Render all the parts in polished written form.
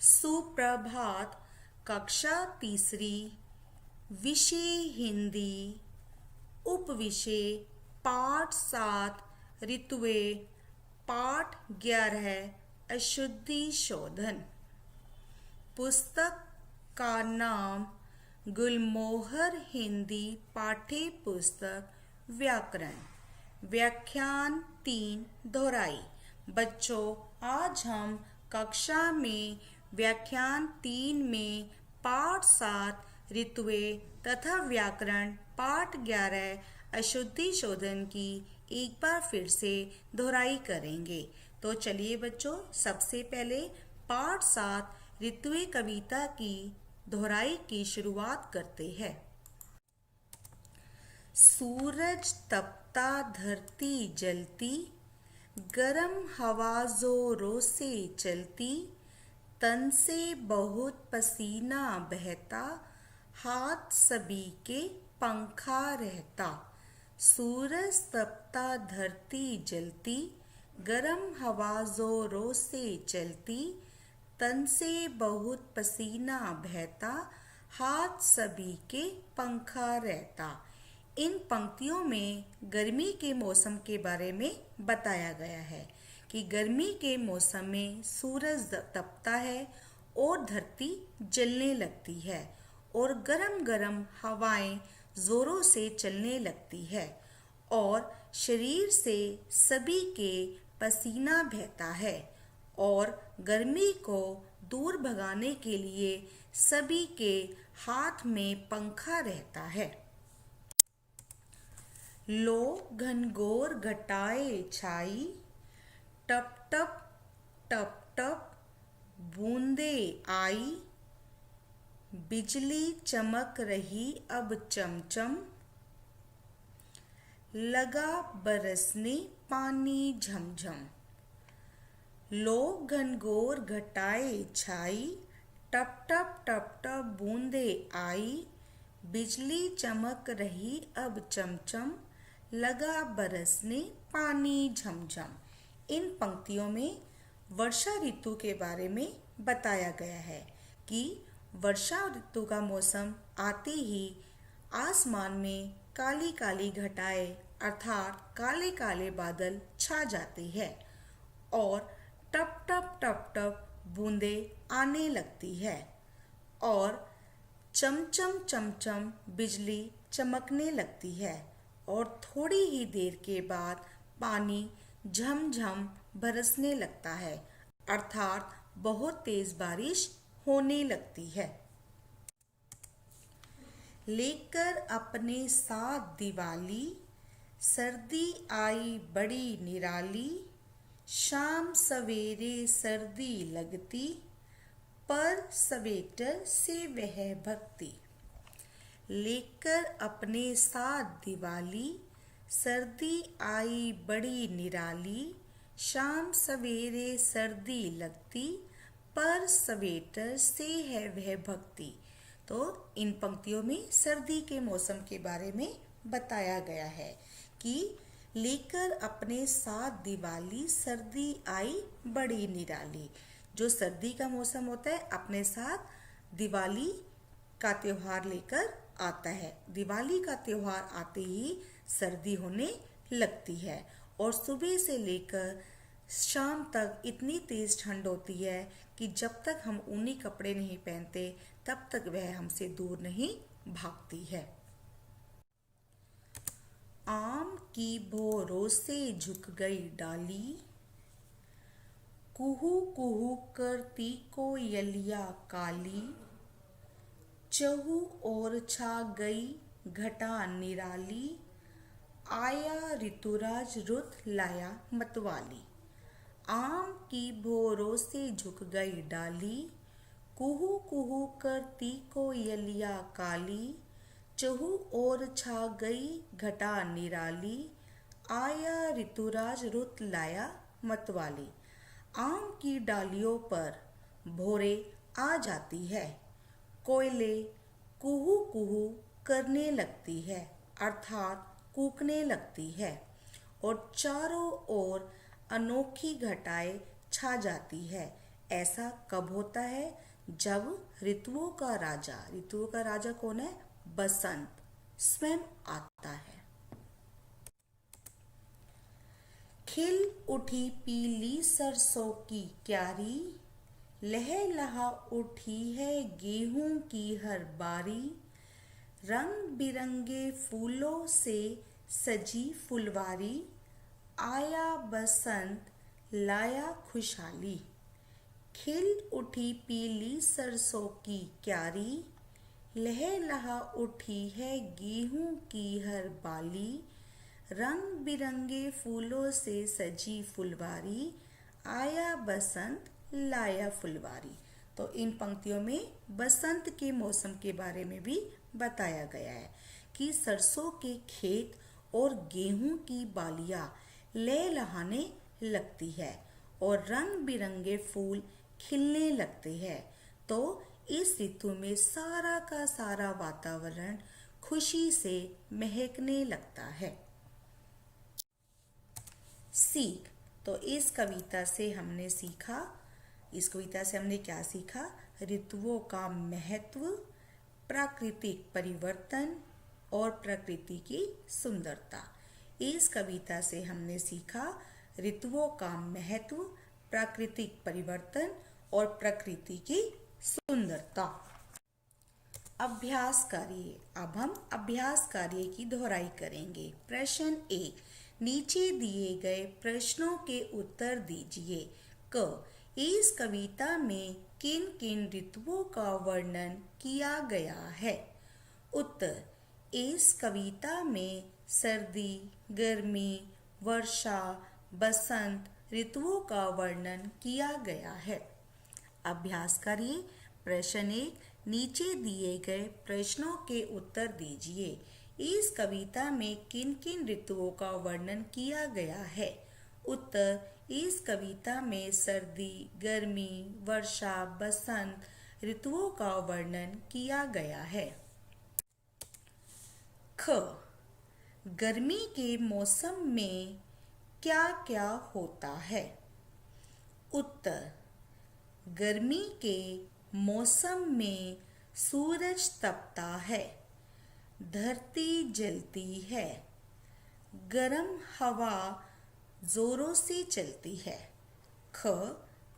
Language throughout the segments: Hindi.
सुप्रभात। कक्षा तीसरी, विषय हिंदी, उपविषय पाठ 7, ऋतुएं, पाठ 11, अशुद्धि शोधन। पुस्तक का नाम गुलमोहर हिंदी पाठ्य पुस्तक व्याकरण। व्याख्यान 3 दोहराई। बच्चों, आज हम कक्षा में व्याख्यान 3 में पाठ 7 ऋतुएं तथा व्याकरण पाठ 11 अशुद्धि शोधन की एक बार फिर से दोहराई करेंगे। तो चलिए बच्चों, सबसे पहले पाठ 7 ऋतुएं कविता की दोहराई की शुरुआत करते हैं। सूरज तपता, धरती जलती, गरम हवा जोरों से चलती, तन से बहुत पसीना बहता, हाथ सभी के पंखा रहता। सूरज तपता, धरती जलती, गरम हवा जोरों से चलती, तन से बहुत पसीना बहता, हाथ सभी के पंखा रहता। इन पंक्तियों में गर्मी के मौसम के बारे में बताया गया है कि गर्मी के मौसम में सूरज तपता है और धरती जलने लगती है और गरम गरम हवाएं जोरों से चलने लगती है और शरीर से सभी के पसीना बहता है और गर्मी को दूर भगाने के लिए सभी के हाथ में पंखा रहता है। लो घनघोर घटाए छाई, टप टप टप टप बूंदे आई, बिजली चमक रही अब चमचम, लगा बरसने पानी झमझम। लो घनघोर घटाए छाई, टप टप टप टप बूंदे आई, बिजली चमक रही अब चमचम, लगा बरसने पानी झमझम। इन पंक्तियों में वर्षा ऋतु के बारे में बताया गया है कि वर्षा ऋतु का मौसम आते ही आसमान में काली काली घटाएं अर्थात काले काले बादल छा जाते हैं और टप टप टप टप बूंदे आने लगती है और चमचम चमचम बिजली चमकने लगती है और थोड़ी ही देर के बाद पानी झमझम बरसने लगता है अर्थात बहुत तेज बारिश होने लगती है। लेकर अपने साथ दिवाली, सर्दी आई बड़ी निराली, शाम सवेरे सर्दी लगती, पर स्वेटर से वह भक्ति। लेकर अपने साथ दिवाली, सर्दी आई बड़ी निराली, शाम सवेरे सर्दी लगती, पर स्वेटर से है वह भक्ति। तो इन पंक्तियों में सर्दी के मौसम के बारे में बताया गया है कि लेकर अपने साथ दिवाली, सर्दी आई बड़ी निराली। जो सर्दी का मौसम होता है अपने साथ दिवाली का त्योहार लेकर आता है। दिवाली का त्योहार आते ही सर्दी होने लगती है और सुबह से लेकर शाम तक इतनी तेज ठंड होती है कि जब तक हम ऊनी कपड़े नहीं पहनते तब तक वह हमसे दूर नहीं भागती है। आम की भोरों से झुक गई डाली, कुहू कुहू करती कोयलिया काली, चहु और छा गई घटा निराली, आया ऋतुराज रुत लाया मतवाली। आम की भोरों से झुक गई डाली, कुहू कुहू करती कोयलिया काली, चहु और छा गई घटा निराली, आया ऋतुराज रुत लाया मतवाली। आम की डालियों पर भोरे आ जाती है, कोयले कुहू कुहू करने लगती है अर्थात कूकने लगती है और चारों ओर अनोखी घटाएं छा जाती है। ऐसा कब होता है? जब ऋतुओं का राजा कौन है? बसंत स्वयं आता है। खिल उठी पीली सरसों की क्यारी, लहलहा उठी है गेहूं की हर बारी, रंग बिरंगे फूलों से सजी फुलवारी, आया बसंत लाया खुशहाली। खिल उठी पीली सरसों की क्यारी, लहलहा उठी है गेहूं की हर बाली, रंग बिरंगे फूलों से सजी फुलवारी, आया बसंत लाया फुलवारी। तो इन पंक्तियों में बसंत के मौसम के बारे में भी बताया गया है कि सरसों के खेत और गेहूं की बालियां लहलहाने लगती है और रंग बिरंगे फूल खिलने लगते हैं। तो इस ऋतु में सारा का सारा वातावरण खुशी से महकने लगता है। सीख। तो इस कविता से हमने क्या सीखा? ऋतुओं का महत्व, प्राकृतिक परिवर्तन और प्रकृति की सुंदरता। इस कविता से हमने सीखा ऋतुओं का महत्व, प्राकृतिक परिवर्तन और प्रकृति की सुंदरता। अभ्यास कार्य। अब हम अभ्यास कार्य की दोहराई करेंगे। प्रश्न 1, नीचे दिए गए प्रश्नों के उत्तर दीजिए। क, इस कविता में किन किन ऋतुओं का वर्णन किया गया है? उत्तर, इस कविता में सर्दी, गर्मी, वर्षा, बसंत ऋतुओं का वर्णन किया गया है। अभ्यास करिए। प्रश्न 1, नीचे दिए गए प्रश्नों के उत्तर दीजिए। इस कविता में किन किन ऋतुओं का वर्णन किया गया है? उत्तर, इस कविता में सर्दी, गर्मी, वर्षा, बसंत ऋतुओं का वर्णन किया गया है। ख, गर्मी के मौसम में क्या क्या होता है? उत्तर, गर्मी के मौसम में सूरज तपता है, धरती जलती है, गर्म हवा जोरों से चलती है। ख,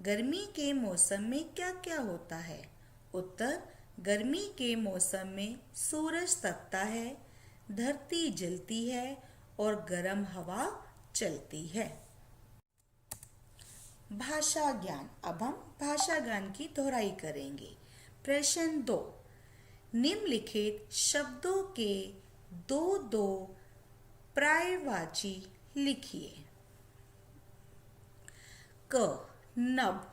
गर्मी के मौसम में क्या क्या होता है? उत्तर, गर्मी के मौसम में सूरज तपता है, धरती जलती है और गर्म हवा चलती है। भाषा ज्ञान। अब हम भाषा ज्ञान की दोहराई करेंगे। प्रश्न 2, निम्नलिखित शब्दों के दो पर्यायवाची लिखिए। क, नभ,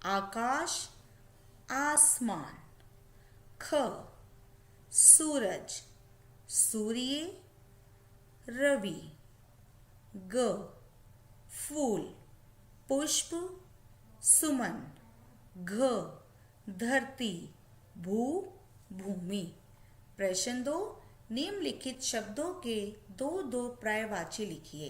आकाश, आसमान। ख, सूरज, सूर्य, रवि। ग, फूल, पुष्प, सुमन। घ, धरती, भूमि। प्रश्न 2, निम्नलिखित शब्दों के दो पर्यायवाची लिखिए।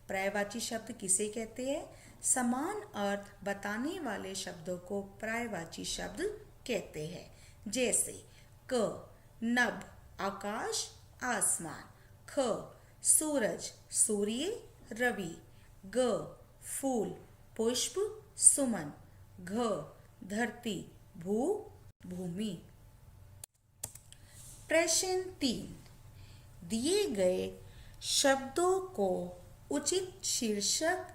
पर्यायवाची शब्द किसे कहते हैं? समान अर्थ बताने वाले शब्दों को पर्यायवाची शब्द कहते हैं। जैसे क, नभ, आकाश, आसमान। ख, सूरज, सूर्य, रवि। ग, फूल, पुष्प, सुमन। घ, धरती, भूमि। प्रश्न 3, दिए गए शब्दों को उचित शीर्षक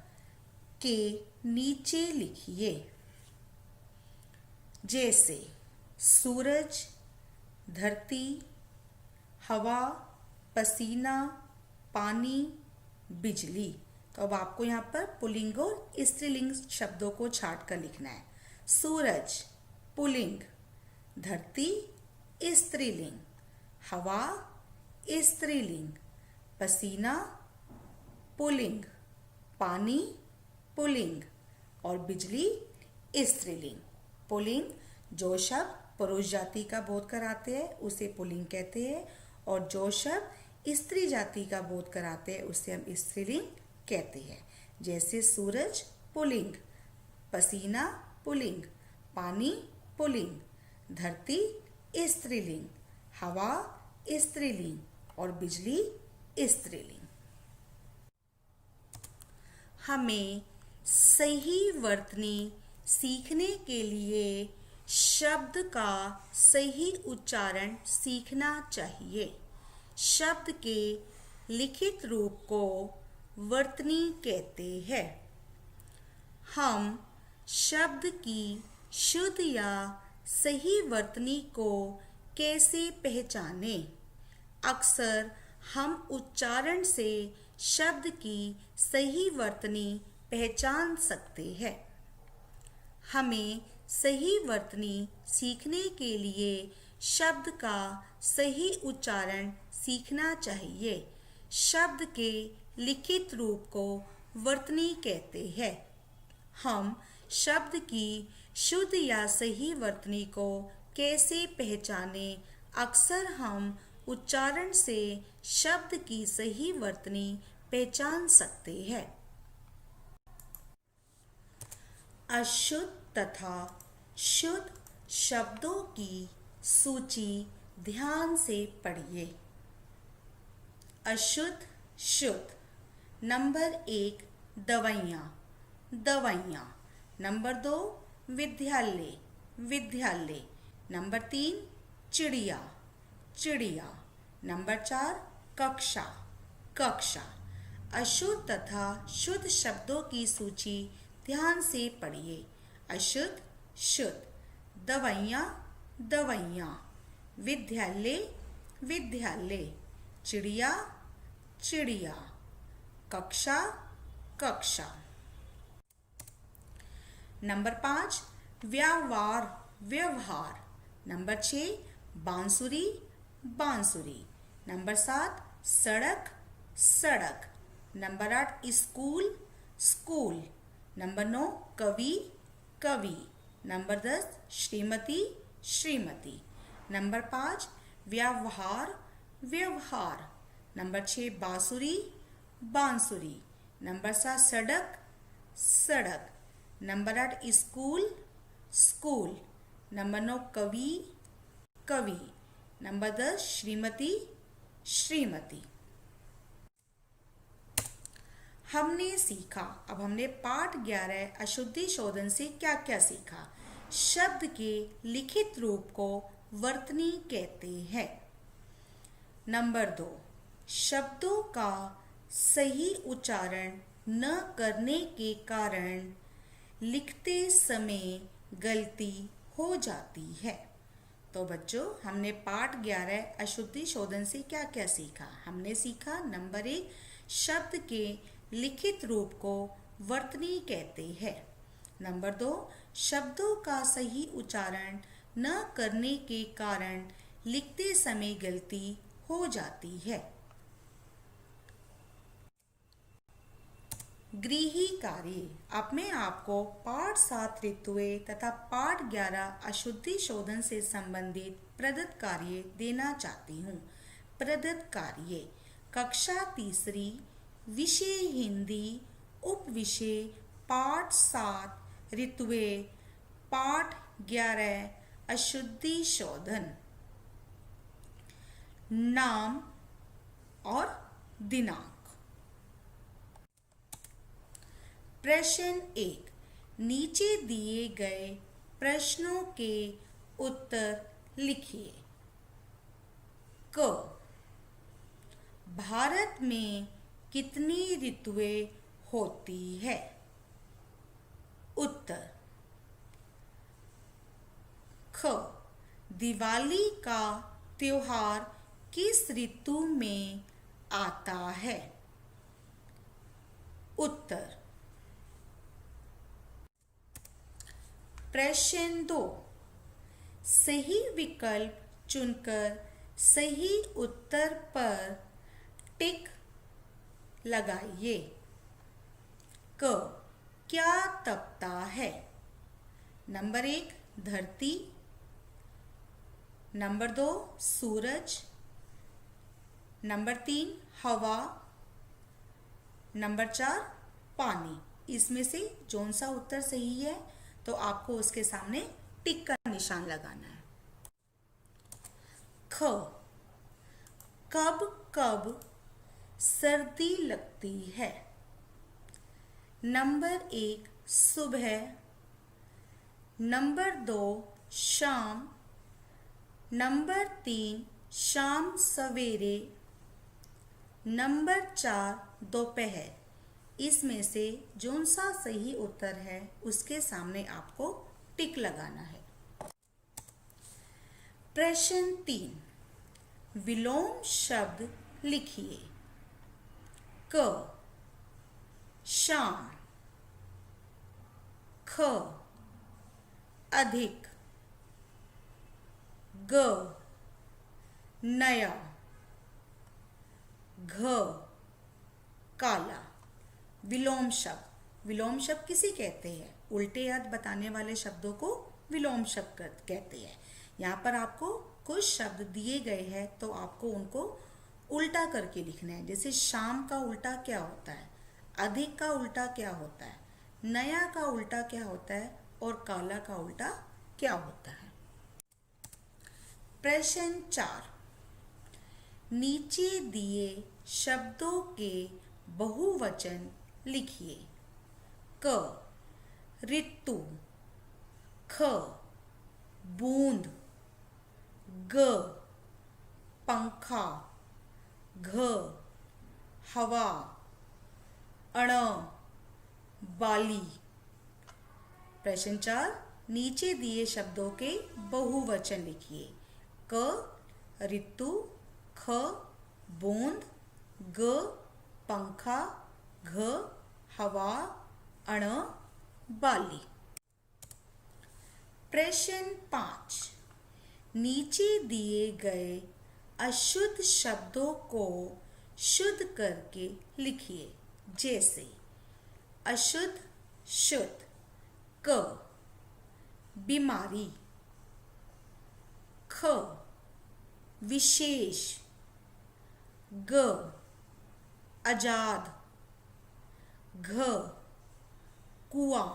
के नीचे लिखिए। जैसे सूरज, धरती, हवा, पसीना, पानी, बिजली। तो अब आपको यहाँ पर पुल्लिंग और स्त्रीलिंग शब्दों को छांट कर लिखना है। सूरज पुल्लिंग, धरती स्त्रीलिंग, हवा स्त्रीलिंग, पसीना पुल्लिंग, पानी पुल्लिंग और बिजली स्त्रीलिंग। पुल्लिंग, जो शब्द पुरुष जाति का बोध कराते हैं उसे पुल्लिंग कहते हैं और जो शब्द स्त्री जाति का बोध कराते हैं उसे हम स्त्रीलिंग कहते हैं। जैसे सूरज पुल्लिंग, पसीना पुल्लिंग, पानी पुल्लिंग, धरती स्त्रीलिंग, हवा स्त्रीलिंग और बिजली स्त्रीलिंग। हमें सही वर्तनी सीखने के लिए शब्द का सही उच्चारण सीखना चाहिए। शब्द के लिखित रूप को वर्तनी कहते हैं। हम शब्द की शुद्ध या सही वर्तनी को कैसे पहचानें? अक्सर हम उच्चारण से शब्द की सही वर्तनी पहचान सकते हैं। हमें सही वर्तनी सीखने के लिए शब्द का सही उच्चारण सीखना चाहिए। शब्द के लिखित रूप को वर्तनी कहते हैं। हम शब्द की शुद्ध या सही वर्तनी को कैसे पहचानें? अक्सर हम उच्चारण से शब्द की सही वर्तनी पहचान सकते हैं। अशुद्ध तथा शुद्ध शब्दों की सूची ध्यान से पढ़िए। अशुद्ध, शुद्ध। नंबर 1 दवाइयाँ, दवाइयाँ। नंबर 2 विद्यालय, विद्यालय। नंबर 3 चिड़िया, चिड़िया। नंबर 4 कक्षा, कक्षा। अशुद्ध तथा शुद्ध शब्दों की सूची ध्यान से पढ़िए। अशुद्ध, शुद्ध। दवाइयाँ, दवाइयाँ। विद्यालय, विद्यालय। चिड़िया, चिड़िया। कक्षा, कक्षा। नंबर 5 व्यवहार, व्यवहार। नंबर 6 बांसुरी, बांसुरी। नंबर 7 सड़क, सड़क। Number 8 school, school. नंबर 9 कवि, कवि। नंबर 10 श्रीमती, श्रीमती। नंबर 5 व्यवहार, व्यवहार। नंबर 6 बांसुरी, बांसुरी। नंबर 7 सड़क, सड़क। Number 8 school, school. नंबर 9 कवि, कवि। नंबर 10 श्रीमती, श्रीमती। हमने सीखा। अब हमने पाठ 11 अशुद्धि शोधन से क्या क्या सीखा? शब्द के लिखित रूप को वर्तनी कहते हैं। नंबर 2 शब्दों का सही उच्चारण न करने के कारण लिखते समय गलती हो जाती है। तो बच्चों, हमने पाठ 11 अशुद्धि शोधन से क्या क्या सीखा? हमने सीखा नंबर 1 शब्द के लिखित रूप को वर्तनी कहते हैं। नंबर 2 शब्दों का सही उच्चारण न करने के कारण लिखते समय गलती हो जाती है। गृही कार्य। अब मैं आपको पाठ 7 ऋतुएं तथा पाठ 11 अशुद्धि शोधन से संबंधित प्रदत्त कार्य देना चाहती हूँ। प्रदत्त कार्य कक्षा 3 विषय हिंदी, उप विषय पाठ 7 ऋतुएं, पाठ 11 अशुद्धि शोधन। नाम और दिनांक। प्रश्न 1 नीचे दिए गए प्रश्नों के उत्तर लिखिए। क भारत में कितनी ऋतुएं होती है? उत्तर। ख दिवाली का त्योहार किस ऋतु में आता है? उत्तर। प्रश्न 2 सही विकल्प चुनकर सही उत्तर पर टिक लगाइए। क क्या तपता है? नंबर 1 धरती। नंबर 2 सूरज। नंबर 3 हवा। नंबर 4 पानी। इसमें से कौन सा उत्तर सही है? तो आपको उसके सामने टिक का निशान लगाना है। ख, कब कब सर्दी लगती है। नंबर 1 सुबह, नंबर 2 शाम, नंबर 3 शाम सवेरे, नंबर 4 दोपहर। इसमें से जोन सा सही उत्तर है उसके सामने आपको टिक लगाना है। प्रश्न 3, विलोम शब्द लिखिए। क, शाम, ख, अधिक, ग, नया, घ, काला। विलोम शब्द, विलोम शब्द किसे कहते हैं? उल्टे अर्थ बताने वाले शब्दों को विलोम शब्द कहते हैं। यहाँ पर आपको कुछ शब्द दिए गए हैं तो आपको उनको उल्टा करके लिखना है। जैसे शाम का उल्टा क्या होता है, अधिक का उल्टा क्या होता है, नया का उल्टा क्या होता है और काला का उल्टा क्या होता है। प्रश्न 4, नीचे दिए शब्दों के बहुवचन लिखिए। क, ऋतु, ख, बूंद, ग, पंखा, घ, हवा, अण, बाली। प्रश्न 4, नीचे दिए शब्दों के बहुवचन लिखिए। क, ऋतु, ख, बूंद, ग, पंखा, घ, हवा, अण, बाली। प्रश्न 5, नीचे दिए गए अशुद्ध शब्दों को शुद्ध करके लिखिए। जैसे अशुद्ध, शुद्ध। क, बीमारी, ख, विशेष, ग, आजाद, घ, कुआं,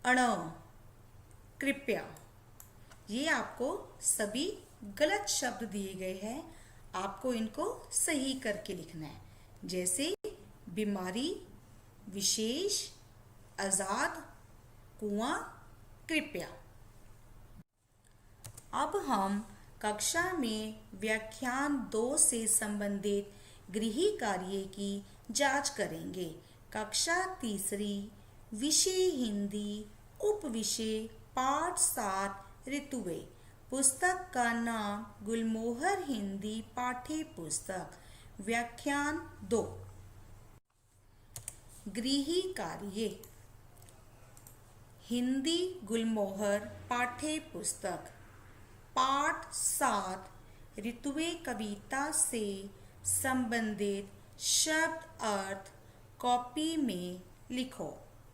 अण, कृपया। ये आपको सभी गलत शब्द दिए गए हैं, आपको इनको सही करके लिखना है। जैसे बीमारी, विशेष, आजाद, कुआं, कृपया। अब हम कक्षा में व्याख्यान 2 से संबंधित गृह कार्य की जांच करेंगे। कक्षा 3, विषय हिंदी, उपविषय पाठ 7 ऋतुएं। पुस्तक का नाम गुलमोहर हिंदी पाठ्य पुस्तक। व्याख्यान 2। गृह कार्य। हिंदी गुलमोहर पाठ्य पुस्तक पाठ 7 ऋतुएं कविता से संबंधित शब्द अर्थ कॉपी में लिखो।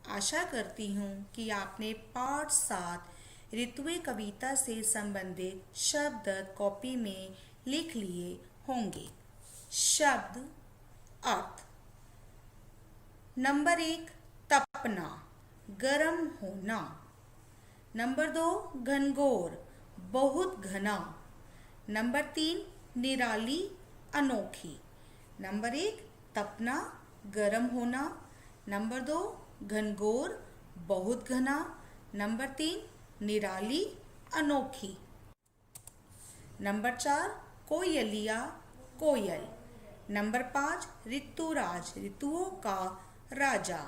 आशा करती हूँ कि आपने पाठ 7 ऋतुएं कविता से संबंधित शब्द अर्थ कॉपी में लिख लिए होंगे। शब्द अर्थ। नंबर 1 तपना, गर्म होना। नंबर 2 घनघोर, बहुत घना। नंबर 3 निराली, अनोखी। नंबर 1 तपना, गर्म होना। नंबर 2 घनघोर, बहुत घना। नंबर 3 निराली, अनोखी। नंबर 4 कोयलिया, कोयल। नंबर 5 ऋतुराज, ऋतुओं का राजा।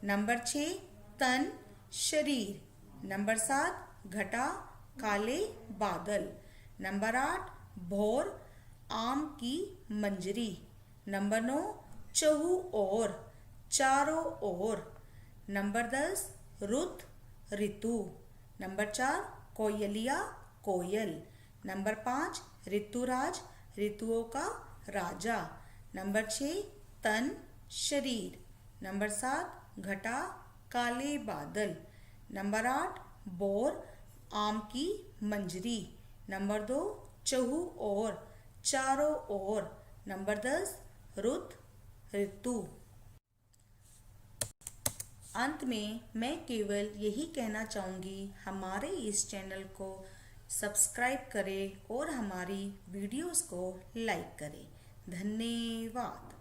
नंबर 6 तन, शरीर। नंबर 7 घटा, काले बादल। नंबर 8 भोर, आम की मंजरी। नंबर 9 चहु ओर, चारों ओर। नंबर 10 रुत, ऋतु। नंबर 4 कोयलिया, कोयल। नंबर 5 ऋतुराज, ऋतुओं का राजा। नंबर 6 तन, शरीर। नंबर 7 घटा, काले बादल। नंबर 8 बोर, आम की मंजरी। नंबर 2 चहु ओर, चारों ओर। नंबर 10 रुत, ऋतु। अंत में मैं केवल यही कहना चाहूँगी, हमारे इस चैनल को सब्सक्राइब करें और हमारी वीडियोस को लाइक करें। धन्यवाद।